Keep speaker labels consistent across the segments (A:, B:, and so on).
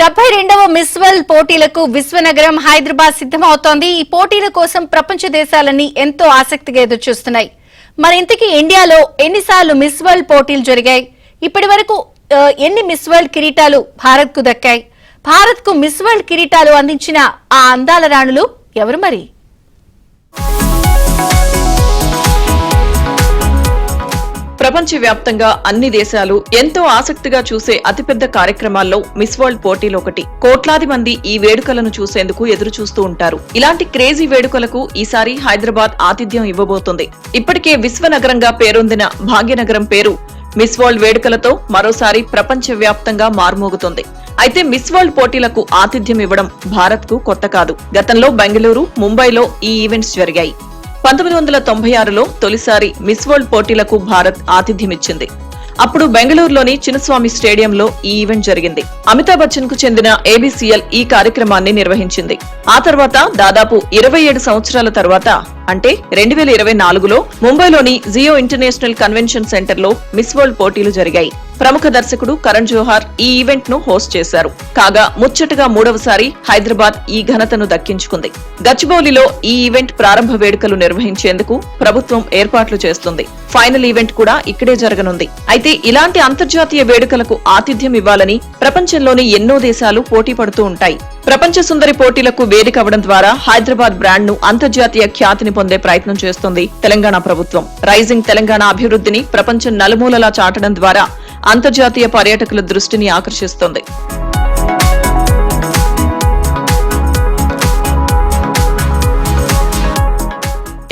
A: 72వ miss world పోటీలకు విశ్వనగరం హైదరాబాద్ సిద్ధమవుతోంది. ఈ పోటీల కోసం ప్రపంచ దేశాలన్నీ ఎంతో ఆసక్తిగా ఎదురుచూస్తున్నాయి. మరి ఇంతకీ ఇండియాలో ఎన్నిసార్లు మిస్ వరల్డ్ పోటీలు జరిగాయి? ఇప్పటి వరకు ఎన్ని మిస్ వరల్డ్ కిరీటాలు భారత్ కు దక్కాయి? భారత్ కు మిస్ వరల్డ్ కిరీటాలు అందించిన ఆ అందాల రాణులు ఎవరు మరి?
B: ప్రపంచవ్యాప్తంగా అన్ని దేశాలు ఎంతో ఆసక్తిగా చూసే అతిపెద్ద కార్యక్రమాల్లో మిస్ వరల్డ్ పోటీలు ఒకటి. కోట్లాది మంది ఈ వేడుకలను చూసేందుకు ఎదురు చూస్తూ ఉంటారు. ఇలాంటి క్రేజీ వేడుకలకు ఈసారి హైదరాబాద్ ఆతిథ్యం ఇవ్వబోతోంది. ఇప్పటికే విశ్వనగరంగా పేరొందిన భాగ్యనగరం పేరు మిస్ వరల్డ్ వేడుకలతో మరోసారి ప్రపంచవ్యాప్తంగా మారుమోగుతోంది. అయితే మిస్ వరల్డ్ పోటీలకు ఆతిథ్యం ఇవ్వడం భారత్ కు కొత్త కాదు. గతంలో బెంగళూరు, ముంబైలో ఈ ఈవెంట్స్ జరిగాయి. 1996లో తొలిసారి మిస్ వరల్డ్ పోటీలకు భారత్ ఆతిథ్యమిచ్చింది. అప్పుడు బెంగళూరులోని చిన్నస్వామి స్టేడియంలో ఈ ఈవెంట్ జరిగింది. అమితాబ్ బచ్చన్ కు చెందిన ఏబీసీఎల్ ఈ కార్యక్రమాన్ని నిర్వహించింది. ఆ తర్వాత దాదాపు 27 సంవత్సరాల తర్వాత అంటే 2024లో ముంబైలోని జియో ఇంటర్నేషనల్ కన్వెన్షన్ సెంటర్ లో మిస్ వరల్డ్ పోటీలు జరిగాయి. ప్రముఖ దర్శకుడు కరణ్ జోహార్ ఈ ఈవెంట్ ను హోస్ట్ చేశారు. కాగా ముచ్చటగా మూడవసారి హైదరాబాద్ ఈ ఘనతను దక్కించుకుంది. గచ్చిబౌలిలో ఈ ఈవెంట్ ప్రారంభ వేడుకలు నిర్వహించేందుకు ప్రభుత్వం ఏర్పాట్లు చేస్తుంది. ఫైనల్ ఈవెంట్ కూడా ఇక్కడే జరగనుంది. అయితే ఇలాంటి అంతర్జాతీయ వేడుకలకు ఆతిథ్యం ఇవ్వాలని ప్రపంచంలోని ఎన్నో దేశాలు పోటీ పడుతూ ఉంటాయి. ప్రపంచ సుందరి పోటీలకు వేదికవడం ద్వారా హైదరాబాద్ బ్రాండ్ ను అంతర్జాతీయ ఖ్యాతిని పొందే ప్రయత్నం చేస్తుంది తెలంగాణ ప్రభుత్వం. రైజింగ్ తెలంగాణ అభివృద్ధిని ప్రపంచం నలుమూలలా చాటడం ద్వారా అంతర్జాతీయ పర్యాటకుల దృష్టిని ఆకర్షిస్తోంది.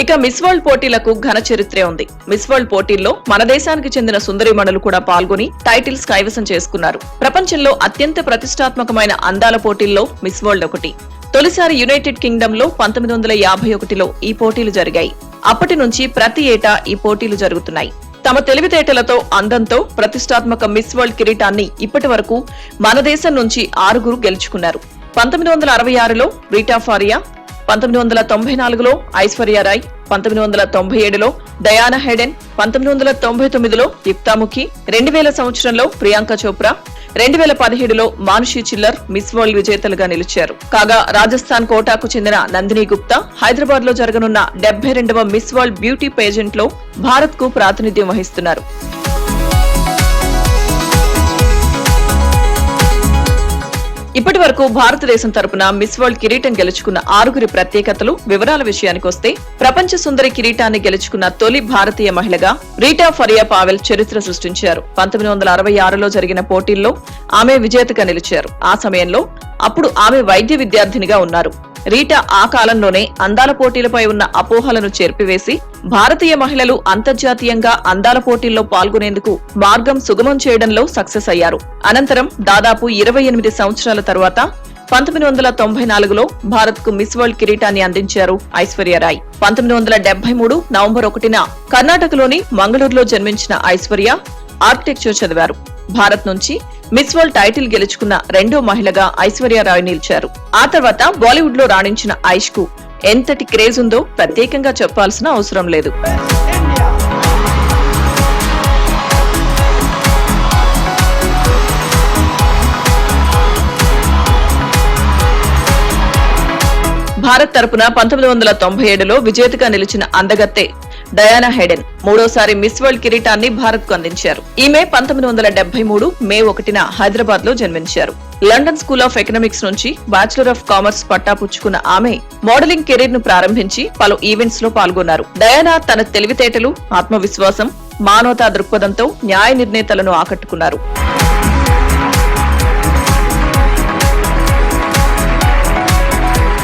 B: ఇక మిస్ వరల్డ్ పోటీలకు ఘన చరిత్రే ఉంది. మిస్ వరల్డ్ పోటీల్లో మన దేశానికి చెందిన సుందరీమణులు కూడా పాల్గొని టైటిల్స్ కైవసం చేసుకున్నారు. ప్రపంచంలో అత్యంత ప్రతిష్టాత్మకమైన అందాల పోటీల్లో మిస్ వరల్డ్ ఒకటి. తొలిసారి యునైటెడ్ కింగ్డమ్ లో 1951లో ఈ పోటీలు జరిగాయి. అప్పటి నుంచి ప్రతి ఏటా ఈ పోటీలు జరుగుతున్నాయి. తమ తెలివితేటలతో, అందంతో ప్రతిష్టాత్మక మిస్ వరల్డ్ కిరీటాన్ని ఇప్పటి వరకు మన దేశం నుంచి 6 గెలుచుకున్నారు. 1966లో రీటా ఫారియా, 1994లో ఐశ్వర్య రాయ్, 1997లో డయానా హెడెన్, 1999లో యుక్తాముఖి, 2000 సంవత్సరంలో ప్రియాంక చోప్రా, 2017లో మానుషి చిల్లర్ మిస్ వరల్డ్ విజేతలుగా నిలిచారు. కాగా రాజస్థాన్ కోటాకు చెందిన నందిని గుప్తా హైదరాబాద్ లో జరగనున్న 72వ మిస్ వరల్డ్ బ్యూటీ పేజెంట్ లో భారత్ కు ప్రాతినిధ్యం వహిస్తున్నారు. ఇప్పటి వరకు భారతదేశం తరపున మిస్ వరల్డ్ కిరీటం గెలుచుకున్న 6 ప్రత్యేకతలు, వివరాల విషయానికొస్తే ప్రపంచ సుందరి కిరీటాన్ని గెలుచుకున్న తొలి భారతీయ మహిళగా రీటా ఫరియా పావెల్ చరిత్ర సృష్టించారు. 1966లో జరిగిన పోటీల్లో ఆమె విజేతగా నిలిచారు. ఆ సమయంలో అప్పుడు ఆమె వైద్య విద్యార్థినిగా ఉన్నారు. రీటా ఆ కాలంలోనే అందాల పోటీలపై ఉన్న అపోహలను చెరిపివేసి భారతీయ మహిళలు అంతర్జాతీయంగా అందాల పోటీల్లో పాల్గొనేందుకు మార్గం సుగమం చేయడంలో సక్సెస్ అయ్యారు. అనంతరం దాదాపు 28 సంవత్సరాల తరువాత 1994లో భారత్ కు మిస్ వరల్డ్ కిరీటాన్ని అందించారు ఐశ్వర్య రాయ్. 1973 నవంబర్ 1న కర్ణాటకలోని మంగళూరులో జన్మించిన ఐశ్వర్య ఆర్కిటెక్చర్ చదివారు. భారత్ నుంచి మిస్ వరల్డ్ టైటిల్ గెలుచుకున్న 2వ మహిళగా ఐశ్వర్య రాయ్ నిలిచారు. ఆ తర్వాత బాలీవుడ్ లో రాణించిన ఐష్ కు ఎంతటి క్రేజ్ ఉందో ప్రత్యేకంగా చెప్పాల్సిన అవసరం లేదు. భారత్ తరపున 1997లో విజేతగా నిలిచిన అందగత్తె డయానా హెడెన్ మూడోసారి మిస్ వరల్డ్ కిరీటాన్ని భారత్ కు అందించారు. ఈమె 1973 మే 1న హైదరాబాద్ లో జన్మించారు. లండన్ స్కూల్ ఆఫ్ ఎకనామిక్స్ నుంచి బ్యాచిలర్ ఆఫ్ కామర్స్ పట్టా పుచ్చుకున్న ఆమె మోడలింగ్ కెరీర్ ను ప్రారంభించి పలు ఈవెంట్స్ లో పాల్గొన్నారు. డయానా తన తెలివితేటలు, ఆత్మవిశ్వాసం, మానవతా దృక్పథంతో న్యాయ నిర్ణేతలను ఆకట్టుకున్నారు.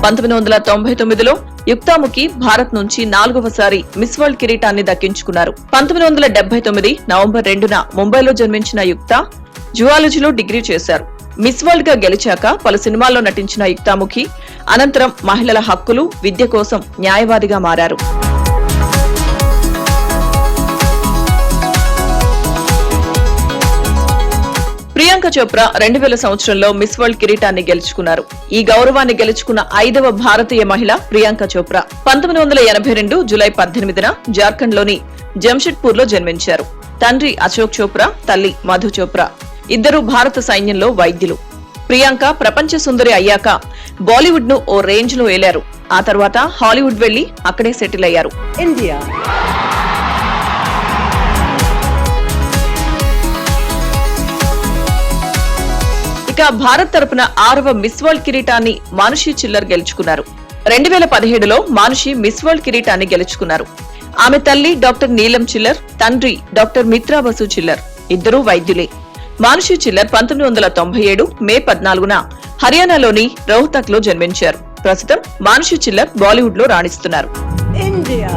B: 1999లో యుక్తాముఖి భారత్ నుంచి 4వసారి మిస్ వరల్డ్ కిరీటాన్ని దక్కించుకున్నారు. 1979 నవంబర్ 2న ముంబైలో జన్మించిన యుక్తా జువాలజీలో డిగ్రీ చేశారు. మిస్ వరల్డ్ గా గెలిచాక పలు సినిమాల్లో నటించిన యుక్తాముఖి అనంతరం మహిళల హక్కులు, విద్య కోసం న్యాయవాదిగా మారారు. ప్రియాంక చోప్రా 2000 సంవత్సరంలో మిస్ వరల్డ్ కిరీటాన్ని గెలుచుకున్నారు. ఈ గౌరవాన్ని గెలుచుకున్న 5వ భారతీయ మహిళ ప్రియాంక చోప్రా 1982 జూలై 18న జార్ఖండ్ లోని జంషెడ్పూర్ లో జన్మించారు. తండ్రి అశోక్ చోప్రా, తల్లి మధు చోప్రా. ఇద్దరు భారత సైన్యంలో వైద్యులు. ప్రియాంక ప్రపంచ సుందరి అయ్యాక బాలీవుడ్ ను ఓ రేంజ్ లో ఏలారు. ఆ తర్వాత హాలీవుడ్ వెళ్లి అక్కడే సెటిల్ అయ్యారు.
C: India.
B: ఇక భారత్ తరపున 6వ మిస్ వరల్డ్ కిరీటాన్ని మానుషి చిల్లర్ గెలుచుకున్నారు. 2017లో మానుషి మిస్ వరల్డ్ కిరీటాన్ని గెలుచుకున్నారు. ఆమె తల్లి డాక్టర్ నీలం చిల్లర్, తండ్రి డాక్టర్ మిత్రా బసు చిల్లర్, ఇద్దరూ వైద్యులే. మానుషి చిల్లర్ 1997 మే 14న హర్యానాలోని రోహ్తక్ లో జన్మించారు. ప్రస్తుతం మానుషి చిల్లర్ బాలీవుడ్ లో రాణిస్తున్నారు.
C: India.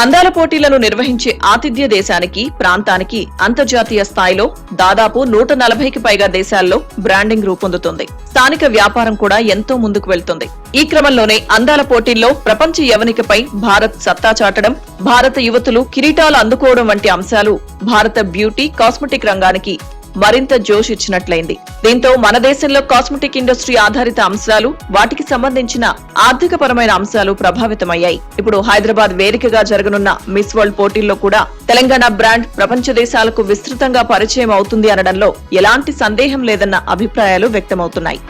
B: అందాల పోటీలను నిర్వహించే ఆతిథ్య దేశానికి, ప్రాంతానికి అంతర్జాతీయ స్థాయిలో దాదాపు 140కి పైగా దేశాల్లో బ్రాండింగ్ రూపొందుతుంది. స్థానిక వ్యాపారం కూడా ఎంతో ముందుకు వెళ్తుంది. ఈ క్రమంలోనే అందాల పోటీల్లో ప్రపంచ యవనికపై భారత్ సత్తా చాటడం, భారత యువతులు కిరీటాలు అందుకోవడం వంటి అంశాలు భారత బ్యూటీ, కాస్మెటిక్ రంగానికి మరింత జోష్ ఇచ్చినట్లయింది. దీంతో మన దేశంలో కాస్మెటిక్ ఇండస్ట్రీ ఆధారిత అంశాలు, వాటికి సంబంధించిన ఆర్థిక పరమైన అంశాలు ప్రభావితమయ్యాయి. ఇప్పుడు హైదరాబాద్ వేదికగా జరగనున్న మిస్ వరల్డ్ పోటీల్లో కూడా తెలంగాణ బ్రాండ్ ప్రపంచ దేశాలకు విస్తృతంగా పరిచయం అవుతుంది అనడంలో ఎలాంటి సందేహం లేదన్న అభిప్రాయాలు వ్యక్తమవుతున్నాయి.